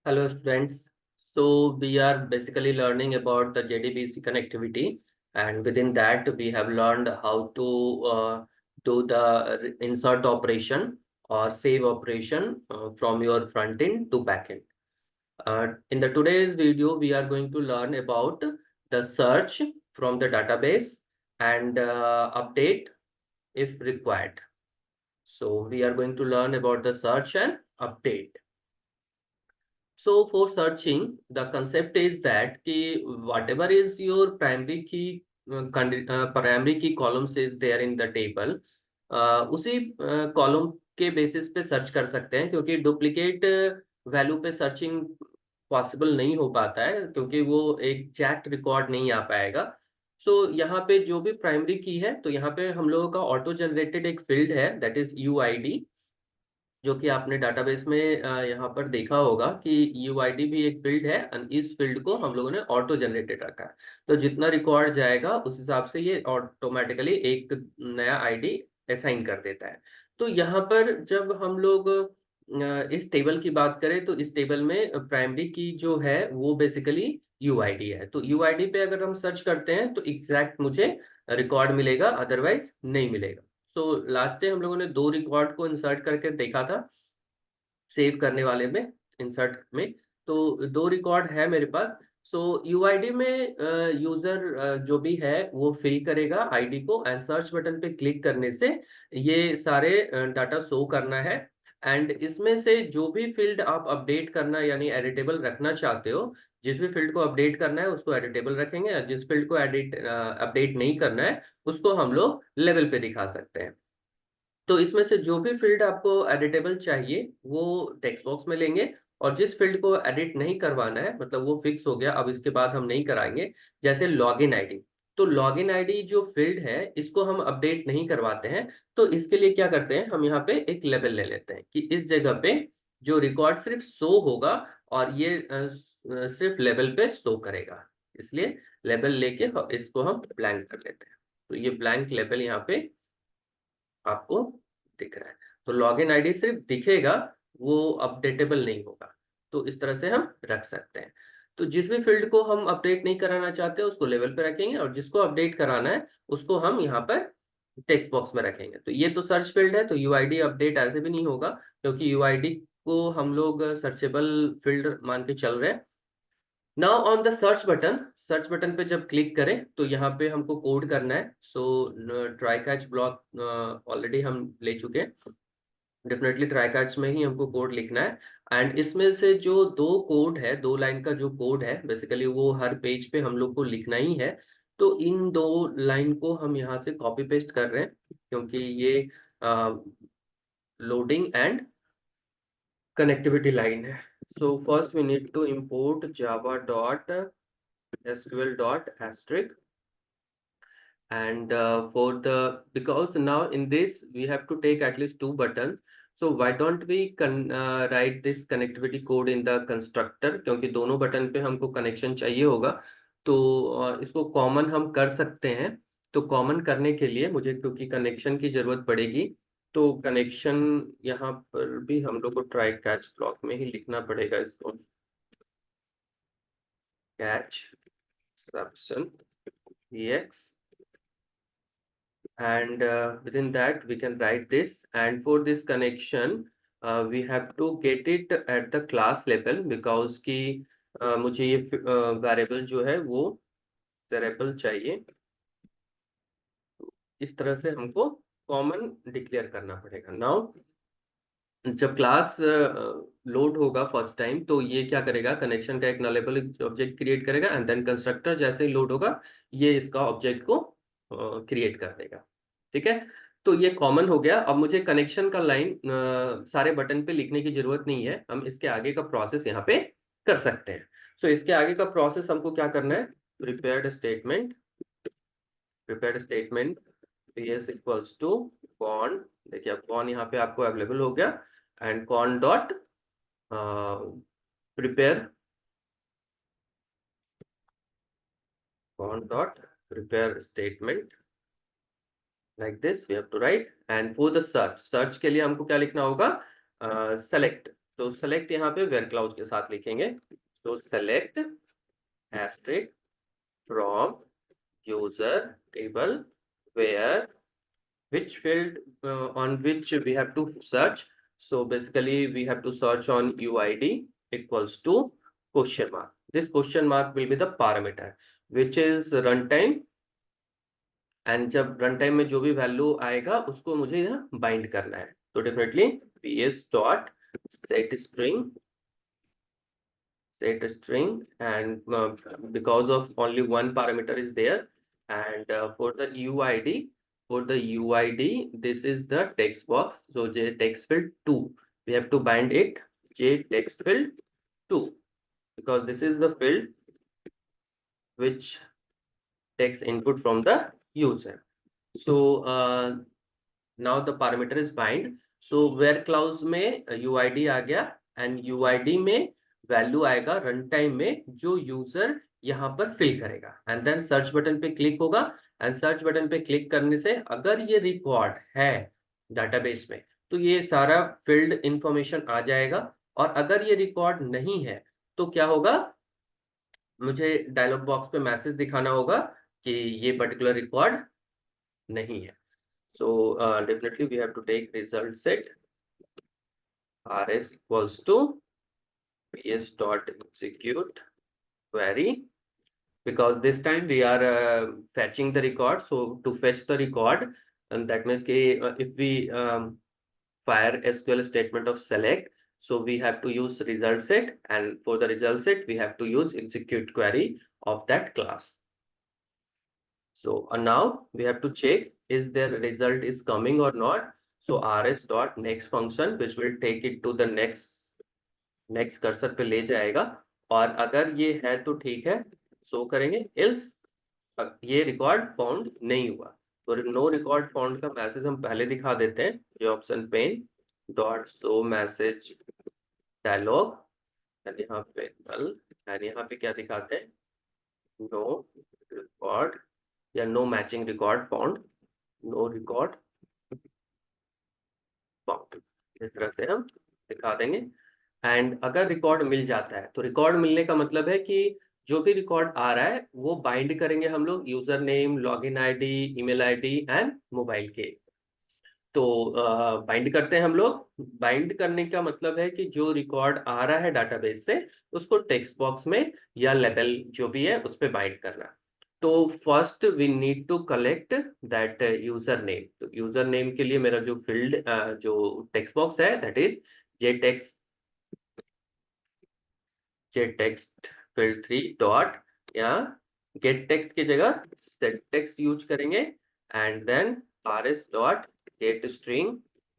Hello students. So we are basically learning about the JDBC connectivity, and within that we have learned how to do the insert operation or save operation from your front end to back end. In the today's video, we are going to learn about the search from the database and update if required. So we are going to learn about the search and update. So for searching, the concept is that कि whatever is your primary key primary key columns is there in the table, उसी column के basis पे search कर सकते हैं, क्योंकि duplicate value पे searching possible नहीं हो पाता है, क्योंकि वो एक एग्जैक्ट रिकॉर्ड नहीं आ पाएगा। सो यहाँ पे जो भी प्राइमरी की है, तो यहाँ पे हम लोगों का ऑटो जनरेटेड एक फील्ड है, दैट इज यूआईडी, जो कि आपने डाटाबेस में यहाँ पर देखा होगा कि यूआईडी भी एक फील्ड है, और इस फील्ड को हम लोगों ने ऑटो जनरेटेड रखा है। तो जितना रिकॉर्ड जाएगा उस हिसाब से ये ऑटोमेटिकली एक नया आईडी असाइन कर देता है। तो यहाँ पर जब हम लोग इस टेबल की बात करें, तो इस टेबल में प्राइमरी की जो है वो बेसिकली यूआईडी है। तो यूआईडी पे अगर हम सर्च करते हैं तो एग्जैक्ट मुझे रिकॉर्ड मिलेगा, अदरवाइज नहीं मिलेगा। सो लास्ट टाइम हम लोगों ने दो रिकॉर्ड को इंसर्ट करके देखा था सेव करने वाले में, इंसर्ट में। तो दो रिकॉर्ड है मेरे पास। सो यूआईडी में यूजर जो भी है वो फिल करेगा आईडी को, एंड सर्च बटन पे क्लिक करने से ये सारे डाटा शो करना है। एंड इसमें से जो भी फील्ड आप अपडेट करना यानी एडिटेबल रखना चाहते हो, जिस भी फील्ड को अपडेट करना है उसको एडिटेबल रखेंगे, और जिस फील्ड को अपडेट नहीं करना है उसको हम लोग लेवल पे दिखा सकते हैं। तो इसमें से जो भी फील्ड आपको एडिटेबल चाहिए वो टेक्स्ट बॉक्स में लेंगे, और जिस फील्ड को एडिट नहीं करवाना है, मतलब वो फिक्स हो गया, अब इसके बाद हम नहीं कराएंगे, जैसे लॉगिन आईडी। तो लॉगिन आईडी जो फील्ड है इसको हम अपडेट नहीं करवाते हैं। तो इसके लिए क्या करते हैं, हम यहाँ पे एक लेबल ले लेते हैं कि इस जगह पे जो रिकॉर्ड सिर्फ शो होगा, और ये सिर्फ लेवल पे शो करेगा, इसलिए लेबल लेके इसको हम ब्लैंक कर लेते हैं। तो ये ब्लैंक लेबल यहाँ पे आपको दिख रहा है। तो लॉगिन आईडी सिर्फ दिखेगा, वो अपडेटेबल नहीं होगा। तो इस तरह से हम रख सकते हैं। तो जिस भी फील्ड को हम अपडेट नहीं कराना चाहते उसको लेवल पे रखेंगे, और जिसको अपडेट कराना है उसको हम यहाँ पर टेक्स्ट बॉक्स में रखेंगे। तो ये तो सर्च फील्ड है, तो यूआईडी अपडेट ऐसे भी नहीं होगा, क्योंकि यूआईडी को हम लोग सर्चेबल फील्ड मान के चल रहे हैं। Now on the search button पे जब क्लिक करें तो यहाँ पे हमको कोड करना है। So try catch block already हम ले चुके हैं, डेफिनेटली ट्राई कैच में ही हमको कोड लिखना है। एंड इसमें से जो दो कोड है, दो लाइन का जो कोड है, बेसिकली वो हर पेज पे हम लोग को लिखना ही है। तो इन दो लाइन को हम यहाँ से कॉपी पेस्ट कर रहे हैं, क्योंकि ये लोडिंग एंड कनेक्टिविटी लाइन है। So first we need to import java.sql.asterisk, and for the because now in this we have to take at least two buttons. So why don't we write this connectivity code in the constructor, क्योंकि दोनों button पे हमको connection चाहिए होगा। तो इसको common हम कर सकते हैं। तो कॉमन करने के लिए मुझे क्योंकि कनेक्शन की जरूरत पड़ेगी, तो कनेक्शन यहाँ पर भी हम लोग को ट्राई कैच ब्लॉक में ही लिखना पड़ेगा। इसको catch subson ex, and within that we can write this, and for this connection we have to get it at the class level, because कि मुझे ये वेरिएबल जो है वो वेरिएबल चाहिए। इस तरह से हमको कॉमन डिक्लेयर करना पड़ेगा। नाउ जब क्लास लोड होगा फर्स्ट टाइम, तो ये क्या करेगा, कनेक्शन का एक नलेबल ऑब्जेक्ट क्रिएट करेगा, एंड देन कंस्ट्रक्टर जैसे ही लोड होगा ये इसका ऑब्जेक्ट को क्रिएट कर देगा। ठीक है, तो ये कॉमन हो गया। अब मुझे कनेक्शन का लाइन सारे बटन पे लिखने की जरूरत नहीं है, हम इसके आगे का प्रोसेस यहाँ पे कर सकते हैं। सो इसके आगे का प्रोसेस हमको क्या करना है, prepared statement ps equals to con. देखिए अब कॉन यहाँ पे आपको अवेलेबल हो गया, and con dot prepare statement like this we have to write. And for the search के लिए हमको क्या लिखना होगा, सेलेक्ट तो सेलेक्ट यहाँ पे वेयर क्लाउज के साथ लिखेंगे, तो select asterisk from user table where which field on which we have to search. So basically we have to search on UID equals to question mark. This question mark will be the parameter which is runtime, and जब runtime में जो भी value आएगा उसको मुझे यहाँ bind करना है। तो definitely ps dot set string and because of only one parameter is there, and for the UID this is the text box, so j text field 2 we have to bind it j text field 2 because this is the field which takes input from the user. So now the parameter is bind, so where clause में UID आ गया and UID में value आएगा run time में जो user यहाँ पर fill करेगा, and then search button पे क्लिक होगा, एंड सर्च बटन पे क्लिक करने से अगर ये रिकॉर्ड है डाटाबेस में तो ये सारा फील्ड इंफॉर्मेशन आ जाएगा, और अगर ये रिकॉर्ड नहीं है तो क्या होगा, मुझे डायलॉग बॉक्स पे मैसेज दिखाना होगा कि ये पर्टिकुलर रिकॉर्ड नहीं है। So definitely we have to take result set rs equals to ps dot execute query, because this time we are fetching the record. So to fetch the record, and that means if we fire SQL statement of select, so we have to use result set, and for the result set we have to use execute query of that class. So now we have to check is their result is coming or not. So rs dot next function which will take it to the next cursor पे ले जाएगा, और अगर ये है तो ठीक है शो करेंगे, else ये रिकॉर्ड फाउंड नहीं हुआ तो नो रिकॉर्ड फाउंड का मैसेज हम पहले दिखा देते हैं, ये option pane dot show message dialog, and यहाँ पे नल, एंड यहाँ पे क्या दिखाते हैं, नो रिकॉर्ड या no matching record found, no record found, इस तरह से हम दिखा देंगे। एंड अगर रिकॉर्ड मिल जाता है तो रिकॉर्ड मिलने का मतलब है कि जो भी रिकॉर्ड आ रहा है वो बाइंड करेंगे हम लोग user name, login ID, email ID and mobile के। तो बाइंड करते हैं हम लोग। बाइंड करने का मतलब है कि जो रिकॉर्ड आ रहा है डाटाबेस से उसको टेक्स्ट बॉक्स में या लेबल जो भी है उस पर बाइंड करना। तो first we need to collect that user name. तो यूजर नेम के लिए मेरा जो फील्ड जो टेक्स्ट बॉक्स है that is J text field 3 dot, या गेट टेक्स्ट की जगह सेट टेक्स्ट यूज करेंगे, and then rs dot get string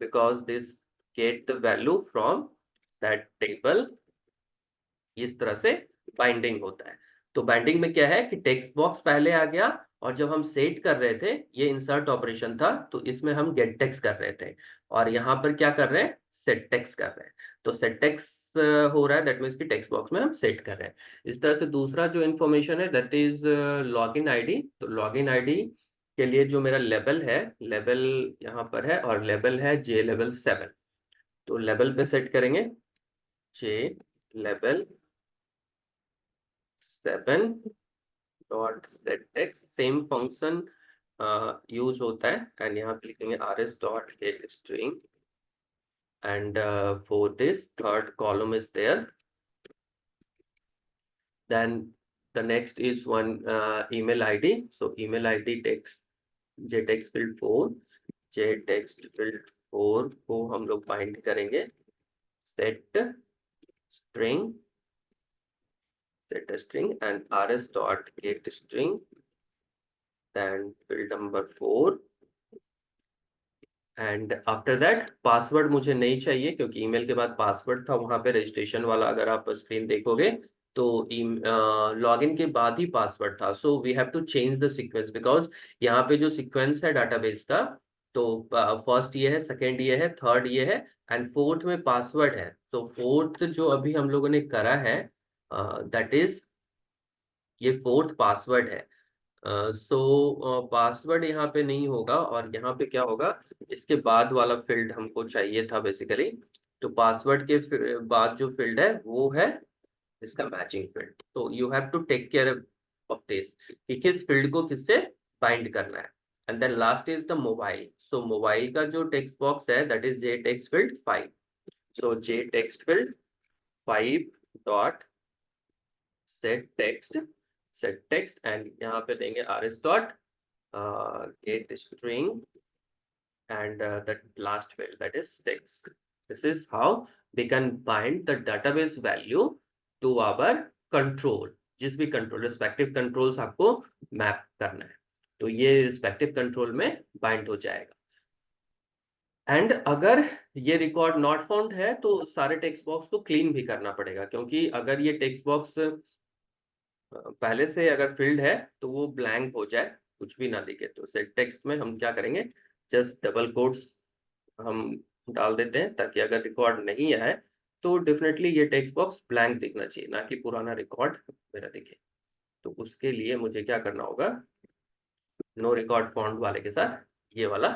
because this get the value from that table. इस तरह से बाइंडिंग होता है। तो बाइंडिंग में क्या है कि टेक्स्ट बॉक्स पहले आ गया, और जब हम सेट कर रहे थे ये इंसर्ट ऑपरेशन था तो इसमें हम गेट टेक्स्ट कर रहे थे, और यहाँ पर क्या कर रहे हैं, सेट टेक्स्ट कर रहे हैं। तो सेट टेक्स्ट हो रहा है दैट मीन्स कि टेक्स्ट बॉक्स में हम सेट कर रहे हैं। इस तरह से दूसरा जो इन्फॉर्मेशन है दैट इज लॉगिन आईडी। तो लॉगिन आईडी के लिए जो मेरा लेवल है, लेवल यहाँ पर है और लेवल है जे लेवल 7। तो लेवल पे सेट करेंगे J level 7 dot set text, same function use होता है, एंड यहाँ पे लिखेंगे rs dot get string, and for this third column is there. Then the next is one email ID. So email ID text jtext field 4, jtext field 4 को हम लोग bind करेंगे set string and rs dot get string, then field number 4, and after that password मुझे नहीं चाहिए क्योंकि email के बाद पासवर्ड था वहां पे रजिस्ट्रेशन वाला, अगर आप स्क्रीन देखोगे तो लॉगिन के बाद ही पासवर्ड था। So we have to change the sequence because यहाँ पे जो सीक्वेंस है डाटाबेस का, तो फर्स्ट ये है, सेकेंड ये है, थर्ड ये है, एंड फोर्थ में पासवर्ड है। तो फोर्थ जो अभी हम लोगों ने करा है दैट इज ये फोर्थ पासवर्ड है। सो पासवर्ड यहाँ पे नहीं होगा, और यहाँ पे क्या होगा, इसके बाद वाला फील्ड हमको चाहिए था बेसिकली, तो पासवर्ड के बाद जो फील्ड है वो है इसका मैचिंग फील्ड। तो you have to take care of this कि किस फील्ड को किससे बाइंड करना है। And then last is the mobile. So mobile का जो टेक्स्ट बॉक्स है that is J text field 5। So J text field 5 dot set text and यहाँ पे देंगे rs dot get string and the last field that is text. This is how we can bind the database value to our control. जिस भी control respective controls आपको map करना है तो ये रिस्पेक्टिव कंट्रोल में बाइंड हो जाएगा। एंड अगर ये रिकॉर्ड नॉट फाउंड है तो सारे टेक्स्ट बॉक्स को क्लीन भी करना पड़ेगा, क्योंकि अगर ये टेक्स्ट बॉक्स पहले से अगर फिल्ड है तो वो ब्लैंक हो जाए, कुछ भी ना दिखे। तो सेट टेक्स्ट में हम क्या करेंगे, जस्ट डबल कोट्स हम डाल देते हैं ताकि अगर रिकॉर्ड नहीं आए तो डेफिनेटली ये टेक्स्ट बॉक्स ब्लैंक दिखना चाहिए, ना कि पुराना रिकॉर्ड मेरा दिखे। तो उसके लिए मुझे क्या करना होगा, नो रिकॉर्ड फाउंड वाले के साथ ये वाला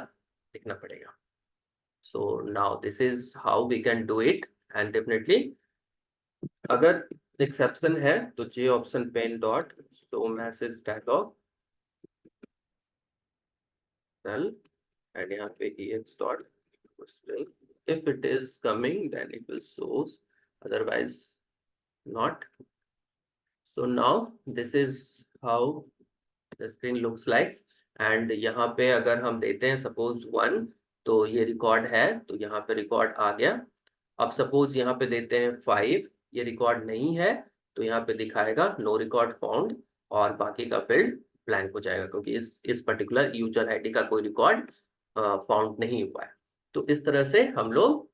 लिखना पड़ेगा। So now this is how we can do it. And definitely अगर एक्सेप्शन है तो J option pane dot show message dialog and यहाँ पे ex dot string. If it is coming then it will shows, otherwise not. So now this is how the screen looks like. and यहाँ पे अगर हम देते हैं suppose 1 तो ये रिकॉर्ड है, तो यहाँ पे रिकॉर्ड आ गया। अब सपोज यहाँ पे देते हैं 5, ये रिकॉर्ड नहीं है तो यहाँ पे दिखाएगा नो रिकॉर्ड फाउंड और बाकी का फील्ड ब्लैंक हो जाएगा, क्योंकि इस पर्टिकुलर यूजर आईडी का कोई रिकॉर्ड फाउंड नहीं हुआ है। तो इस तरह से हम लोग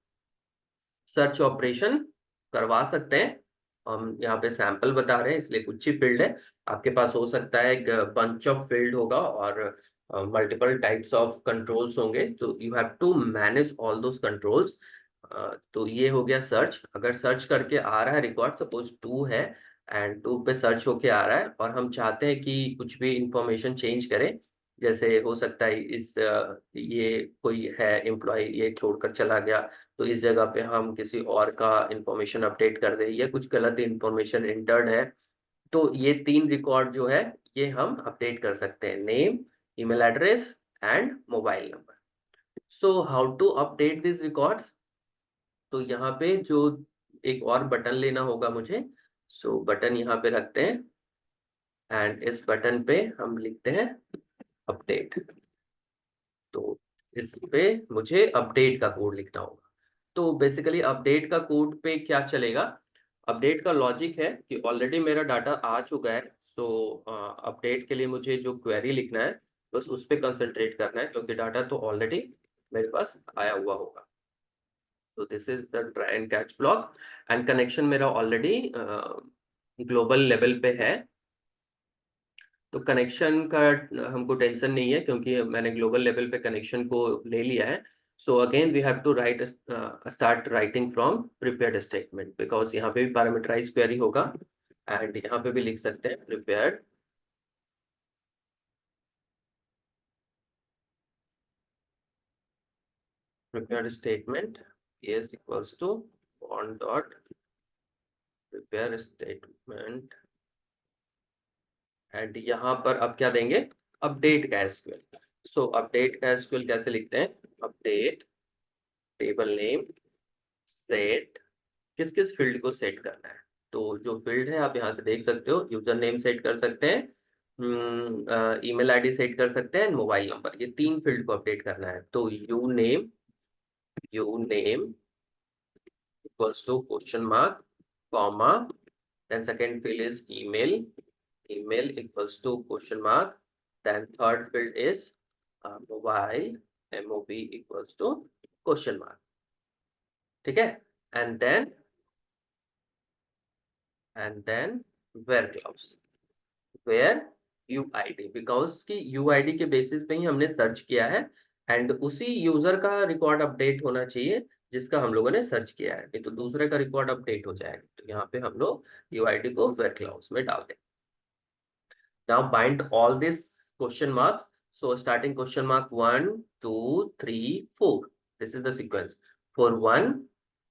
सर्च ऑपरेशन करवा सकते हैं। हम यहाँ पे सैंपल बता रहे हैं इसलिए कुछ ही फील्ड है, आपके पास हो सकता है एक बंच ऑफ फील्ड होगा और मल्टीपल टाइप्स ऑफ कंट्रोल्स होंगे, तो you have to manage all those controls. तो ये हो गया सर्च। अगर सर्च करके आ रहा है रिकॉर्ड, सपोज 2 है एंड 2 पे सर्च होके आ रहा है और हम चाहते हैं कि कुछ भी इंफॉर्मेशन चेंज करें, जैसे हो सकता है ये कोई है एम्प्लॉय ये छोड़कर चला गया तो इस जगह पे हम किसी और का इंफॉर्मेशन अपडेट कर दें या कुछ गलत इंफॉर्मेशन इंटर्ड है, तो ये 3 रिकॉर्ड जो है ये हम अपडेट कर सकते हैं, name, email address and mobile number. So how to update this records, तो यहाँ पे जो एक और बटन लेना होगा मुझे। सो बटन यहाँ पे रखते हैं एंड इस बटन पे हम लिखते हैं अपडेट। तो इस पे मुझे अपडेट का कोड लिखना होगा। तो बेसिकली अपडेट का कोड पे क्या चलेगा, अपडेट का लॉजिक है कि ऑलरेडी मेरा डाटा आ चुका है, तो अपडेट के लिए मुझे जो क्वेरी लिखना है बस उस पर कंसंट्रेट करना है, क्योंकि डाटा तो ऑलरेडी मेरे पास आया हुआ होगा। तो this is the try and catch block and connection मेरा ऑलरेडी ग्लोबल लेवल पे है। तो कनेक्शन का हमको टेंशन नहीं है क्योंकि मैंने ग्लोबल लेवल पे कनेक्शन को ले लिया है। So again we have to write start writing from prepared statement, because यहाँ पे भी पैरामीटराइज क्वेरी होगा एंड यहाँ पे भी लिख सकते हैं prepared statement is equals to on dot prepare statement and यहाँ पर अब क्या देंगे, अपडेट का एसक्यूएल। सो अपडेट का एसक्यूएल कैसे लिखते हैं, अपडेट टेबल नेम सेट, किस किस फील्ड को सेट करना है। तो जो फील्ड है आप यहाँ से देख सकते हो, यूजर नेम सेट कर सकते हैं, ईमेल आईडी सेट कर सकते हैं, मोबाइल नंबर, ये 3 फील्ड को अपडेट करना है। तो uname equals to question mark comma, then second field is email equals to question mark, then third field is mobile mob equals to question mark, ठीक है। and then where clause where uid, because की uid के basis पे ही हमने search किया है and उसी user का रिकॉर्ड अपडेट होना चाहिए जिसका हम लोगों ने सर्च किया है, नहीं तो दूसरे का रिकॉर्ड अपडेट हो जाएगा। तो यहाँ पे हम लोग uid को where clause में डाल दें। Now bind all these question marks. So starting question mark 1, 2, 3, 4. This is the sequence. For 1,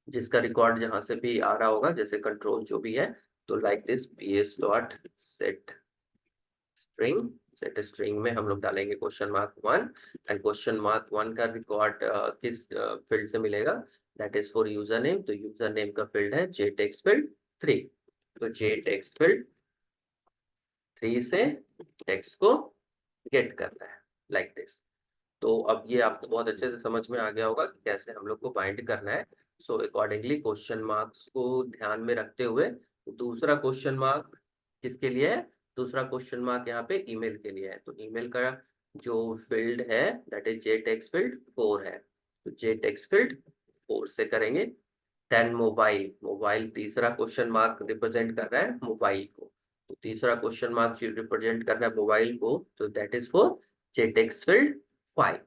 जिसका रिकॉर्ड जहां से भी आ रहा होगा, जैसे कंट्रोल जो भी है, तो like this ps dot set string. Set string में हम लोग डालेंगे !1 एंड !1 का रिकॉर्ड किस फील्ड से मिलेगा, that is for user name. तो यूजर नेम का फील्ड है jTextField3। तो jTextField3 से टेक्स्ट को गेट करना है लाइक दिस। तो अब ये आपको बहुत अच्छे से समझ में आ गया होगा कि कैसे हम लोग को बाइंड करना है। सो अकॉर्डिंगली क्वेश्चन मार्क्स को ध्यान में रखते हुए दूसरा क्वेश्चन मार्क किसके लिए है, दूसरा क्वेश्चन मार्क यहाँ पे ईमेल के लिए है। तो ईमेल का जो फील्ड है दैट इज jTextField4 है। तो jTextField4 से करेंगे। देन मोबाइल, मोबाइल तीसरा क्वेश्चन मार्क रिप्रेजेंट कर रहा है मोबाइल को। तो तीसरा क्वेश्चन मार्क रिप्रेजेंट कर रहा है मोबाइल को, तो दैट इज फॉर jTextField5।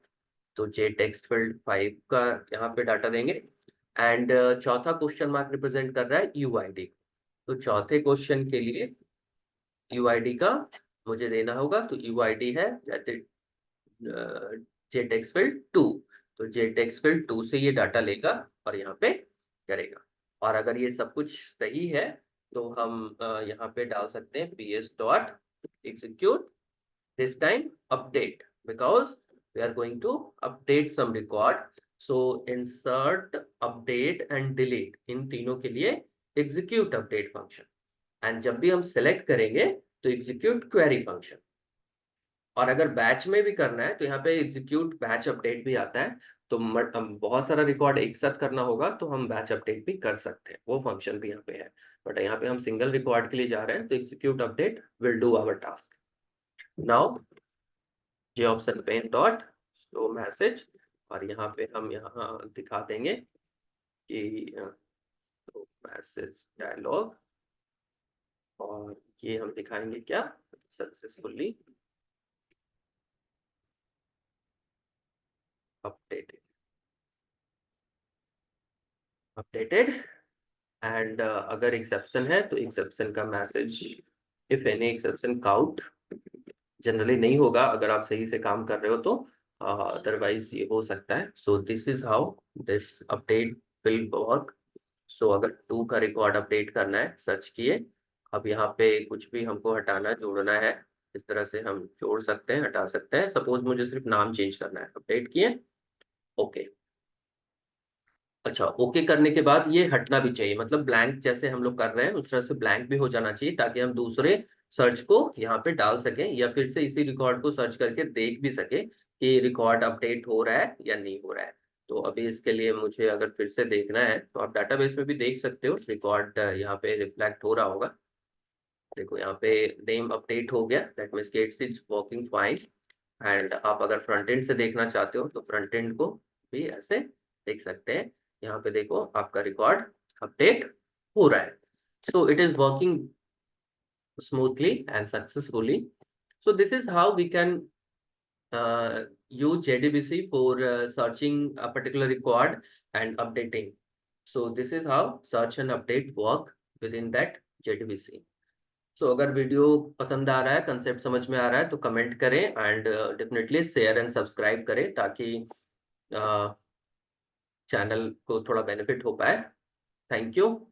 तो jTextField5 का यहाँ पे डाटा देंगे। एंड चौथा क्वेश्चन मार्क रिप्रेजेंट कर रहा है यूआईडी। तो चौथे क्वेश्चन के लिए यूआईडी का मुझे देना होगा। तो यूआईडी है jTextField2। तो jTextField2 से ये डाटा लेगा और यहाँ पे करेगा। और अगर ये सब कुछ सही है तो हम यहाँ पे डाल सकते हैं ps dot execute this time update, because we are going to update some record. So insert, update and delete, इन तीनों के लिए execute update function। एंड जब भी हम select करेंगे तो execute query function। और अगर बैच में भी करना है तो यहाँ पे execute batch update भी आता है। तो हम बहुत सारा रिकॉर्ड एक साथ करना होगा तो हम बैच अपडेट भी कर सकते हैं, वो फंक्शन भी यहाँ पे है। बट यहाँ पे हम सिंगल रिकॉर्ड के लिए जा रहे हैं तो execute update will do our task। Now jOption pane dot show message, और यहाँ पे हम यहाँ दिखा देंगे कि तो मैसेज डायलॉग, और ये हम दिखाएंगे क्या, सक्सेसफुली अपडेटेड। एंड अगर एक्सेप्शन है तो एक्सेप्शन का message, if any exception count, generally नहीं होगा अगर आप सही से काम कर रहे हो तो, अदरवाइज ये हो सकता है। So this is how this update will work. So अगर 2 का रिकॉर्ड अपडेट करना है, सर्च किए, अब यहाँ पे कुछ भी हमको हटाना जोड़ना है, इस तरह से हम जोड़ सकते हैं, हटा सकते हैं। सपोज मुझे सिर्फ नाम चेंज करना है, अपडेट किए, ओके। अच्छा, ओके करने के बाद ये हटना भी चाहिए, मतलब ब्लैंक जैसे हम लोग कर रहे हैं उस तरह से ब्लैंक भी हो जाना चाहिए, ताकि हम दूसरे सर्च को यहाँ पे डाल सकें या फिर से इसी रिकॉर्ड को सर्च करके देख भी सके कि रिकॉर्ड अपडेट हो रहा है या नहीं हो रहा है। तो अभी इसके लिए मुझे अगर फिर से देखना है तो आप डाटाबेस में भी देख सकते हो, रिकॉर्ड यहाँ पे रिफ्लेक्ट हो रहा होगा। देखो यहाँ पे नेम अपडेट हो गया, that means it's it's working fine. And आप अगर फ्रंट एंड से देखना चाहते हो तो फ्रंट एंड को भी ऐसे देख सकते हैं। यहाँ पे देखो आपका रिकॉर्ड अपडेट हो रहा है। So it is working smoothly and successfully. So this is how we can use JDBC for searching a particular record and updating. So this is how search and update work within that JDBC. So अगर video पसंद आ रहा है, concept समझ में आ रहा है तो comment करें and definitely share and subscribe करें, ताकि चैनल को थोड़ा बेनिफिट हो पाए। Thank you.